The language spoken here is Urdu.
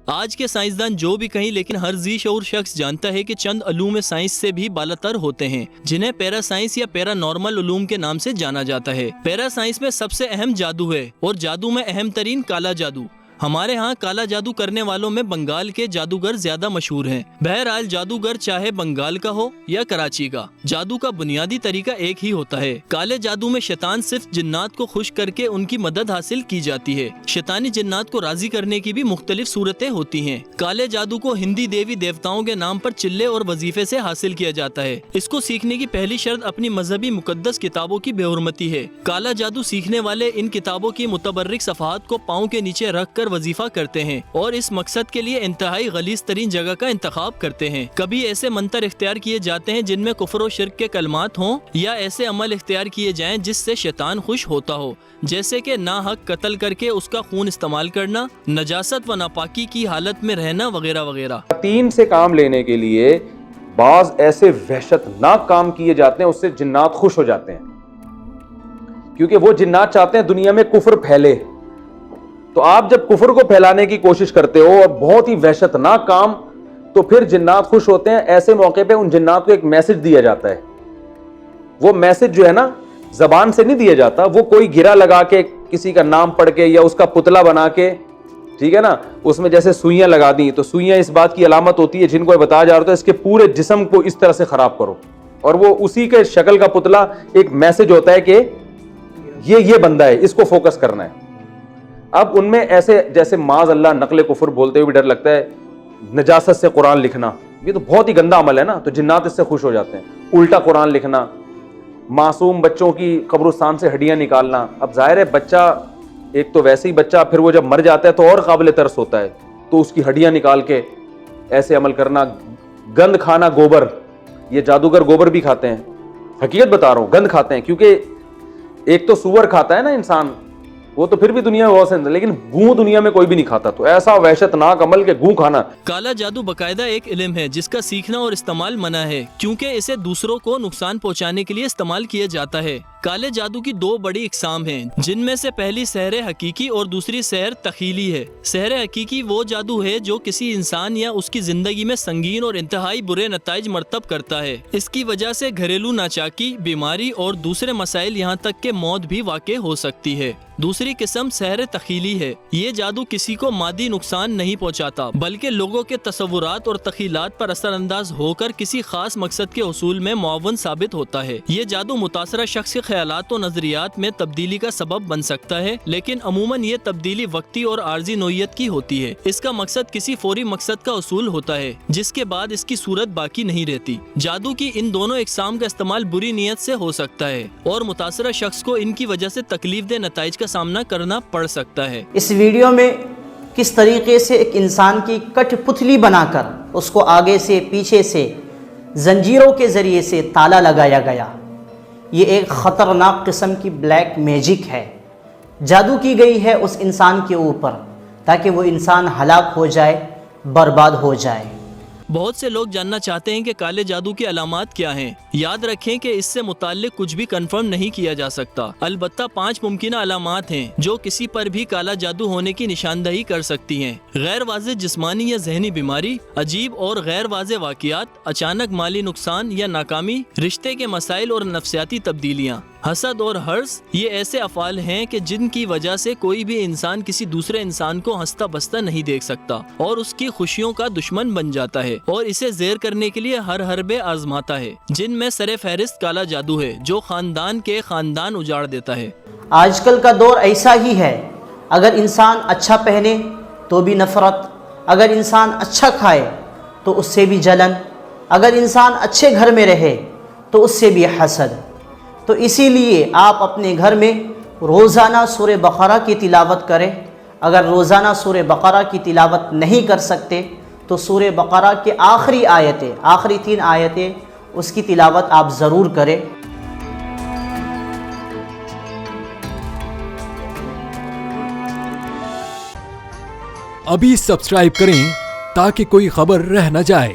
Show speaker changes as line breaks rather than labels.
آج کے سائنسدان جو بھی کہیں، لیکن ہر ذی شعور شخص جانتا ہے کہ چند علوم سائنس سے بھی بالاتر ہوتے ہیں، جنہیں پیرا سائنس یا پیرا نارمل علوم کے نام سے جانا جاتا ہے۔ پیرا سائنس میں سب سے اہم جادو ہے، اور جادو میں اہم ترین کالا جادو۔ ہمارے ہاں کالا جادو کرنے والوں میں بنگال کے جادوگر زیادہ مشہور ہیں۔ بہرحال جادوگر چاہے بنگال کا ہو یا کراچی کا، جادو کا بنیادی طریقہ ایک ہی ہوتا ہے۔ کالے جادو میں شیطان صرف جنات کو خوش کر کے ان کی مدد حاصل کی جاتی ہے۔ شیطانی جنات کو راضی کرنے کی بھی مختلف صورتیں ہوتی ہیں۔ کالے جادو کو ہندی دیوی دیوتاؤں کے نام پر چلے اور وظیفے سے حاصل کیا جاتا ہے۔ اس کو سیکھنے کی پہلی شرط اپنی مذہبی مقدس کتابوں کی بے حرمتی ہے۔ کالا جادو سیکھنے والے ان کتابوں کی متبرک صفحات کو پاؤں کے نیچے رکھ کر وظیفہ کرتے ہیں، اور اس مقصد کے لیے انتہائی غلیظ ترین جگہ کا انتخاب کرتے ہیں۔ کبھی ایسے منتر اختیار کیے جاتے ہیں جن میں کفر و شرک کے کلمات ہوں، یا ایسے عمل اختیار کیے جائیں جس سے شیطان خوش ہوتا ہو، جیسے کہ ناحق قتل کر کے اس کا خون استعمال کرنا، نجاست و ناپاکی کی حالت میں رہنا وغیرہ وغیرہ۔
خواتین سے کام لینے کے لیے بعض ایسے وحشت ناک کام کیے جاتے ہیں، اس سے جنات خوش ہو جاتے ہیں، کیونکہ وہ جنات چاہتے ہیں دنیا میں کفر پھیلے۔ تو آپ جب کفر کو پھیلانے کی کوشش کرتے ہو اور بہت ہی وحشت ناک کام، تو پھر جنات خوش ہوتے ہیں۔ ایسے موقع پہ ان جنات کو ایک میسج دیا جاتا ہے۔ وہ میسج جو ہے نا، زبان سے نہیں دیا جاتا، وہ کوئی گرہ لگا کے کسی کا نام پڑھ کے یا اس کا پتلا بنا کے، ٹھیک ہے نا، اس میں جیسے سوئیاں لگا دیں، تو سوئیاں اس بات کی علامت ہوتی ہے، جن کو بتایا جا رہا ہے اس کے پورے جسم کو اس طرح سے خراب کرو، اور وہ اسی کے شکل کا پتلا ایک میسج ہوتا ہے کہ یہ بندہ ہے، اس کو فوکس کرنا ہے۔ اب ان میں ایسے جیسے معاذ اللہ نقل کفر بولتے ہوئے بھی ڈر لگتا ہے، نجاست سے قرآن لکھنا، یہ تو بہت ہی گندا عمل ہے نا، تو جنات اس سے خوش ہو جاتے ہیں۔ الٹا قرآن لکھنا، معصوم بچوں کی قبرستان سے ہڈیاں نکالنا۔ اب ظاہر ہے بچہ ایک تو ویسے ہی بچہ، پھر وہ جب مر جاتا ہے تو اور قابل ترس ہوتا ہے، تو اس کی ہڈیاں نکال کے ایسے عمل کرنا۔ گند کھانا، گوبر، یہ جادوگر گوبر بھی کھاتے ہیں، حقیقت بتا رہا ہوں، گند کھاتے ہیں، کیونکہ ایک تو سور کھاتا ہے نا انسان، وہ تو پھر بھی دنیا میں بہت سے، لیکن گوں دنیا میں کوئی بھی نہیں کھاتا، تو ایسا وحشت ناک عمل کہ گوں کھانا۔
کالا جادو باقاعدہ ایک علم ہے جس کا سیکھنا اور استعمال منع ہے، کیونکہ اسے دوسروں کو نقصان پہنچانے کے لیے استعمال کیا جاتا ہے۔ کالے جادو کی دو بڑی اقسام ہیں، جن میں سے پہلی سحر حقیقی اور دوسری سحر تخیلی ہے۔ سحر حقیقی وہ جادو ہے جو کسی انسان یا اس کی زندگی میں سنگین اور انتہائی برے نتائج مرتب کرتا ہے۔ اس کی وجہ سے گھریلو ناچاکی، بیماری اور دوسرے مسائل، یہاں تک کہ موت بھی واقع ہو سکتی ہے۔ دوسری قسم سحر تخیلی ہے۔ یہ جادو کسی کو مادی نقصان نہیں پہنچاتا، بلکہ لوگوں کے تصورات اور تخیلات پر اثر انداز ہو کر کسی خاص مقصد کے حصول میں معاون ثابت ہوتا ہے۔ یہ جادو متاثرہ شخص کے خیالات و نظریات میں تبدیلی کا سبب بن سکتا ہے، لیکن عموماً یہ تبدیلی وقتی اور عارضی نوعیت کی ہوتی ہے۔ اس کا مقصد کسی فوری مقصد کا حصول ہوتا ہے، جس کے بعد اس کی صورت باقی نہیں رہتی۔ جادو کی ان دونوں اقسام کا استعمال بری نیت سے ہو سکتا ہے، اور متاثرہ شخص کو ان کی وجہ سے تکلیف دہ نتائج کا سامنا کرنا پڑ سکتا ہے۔
اس ویڈیو میں کس طریقے سے ایک انسان کی کٹ پتلی بنا کر اس کو آگے سے پیچھے سے زنجیروں کے ذریعے سے تالا لگایا گیا، یہ ایک خطرناک قسم کی بلیک میجک ہے۔ جادو کی گئی ہے اس انسان کے اوپر تاکہ وہ انسان ہلاک ہو جائے، برباد ہو جائے۔
بہت سے لوگ جاننا چاہتے ہیں کہ کالے جادو کی علامات کیا ہیں۔ یاد رکھیں کہ اس سے متعلق کچھ بھی کنفرم نہیں کیا جا سکتا، البتہ 5 ممکنہ علامات ہیں جو کسی پر بھی کالا جادو ہونے کی نشاندہی کر سکتی ہیں۔ غیر واضح جسمانی یا ذہنی بیماری، عجیب اور غیر واضح واقعات، اچانک مالی نقصان یا ناکامی، رشتے کے مسائل اور نفسیاتی تبدیلیاں۔ حسد اور حرص، یہ ایسے افعال ہیں کہ جن کی وجہ سے کوئی بھی انسان کسی دوسرے انسان کو ہنستا بستا نہیں دیکھ سکتا اور اس کی خوشیوں کا دشمن بن جاتا ہے، اور اسے زیر کرنے کے لیے ہر حربے آزماتا ہے، جن میں سر فہرست کالا جادو ہے جو خاندان کے خاندان اجاڑ دیتا ہے۔
آج کل کا دور ایسا ہی ہے، اگر انسان اچھا پہنے تو بھی نفرت، اگر انسان اچھا کھائے تو اس سے بھی جلن، اگر انسان اچھے گھر میں رہے تو اس سے بھی حسد۔ تو اسی لیے آپ اپنے گھر میں روزانہ سورہ بقرہ کی تلاوت کریں۔ اگر روزانہ سورہ بقرہ کی تلاوت نہیں کر سکتے تو سورہ بقرہ کے آخری 3 آیتیں اس کی تلاوت آپ ضرور کریں۔
ابھی سبسکرائب کریں تاکہ کوئی خبر رہ نہ جائے۔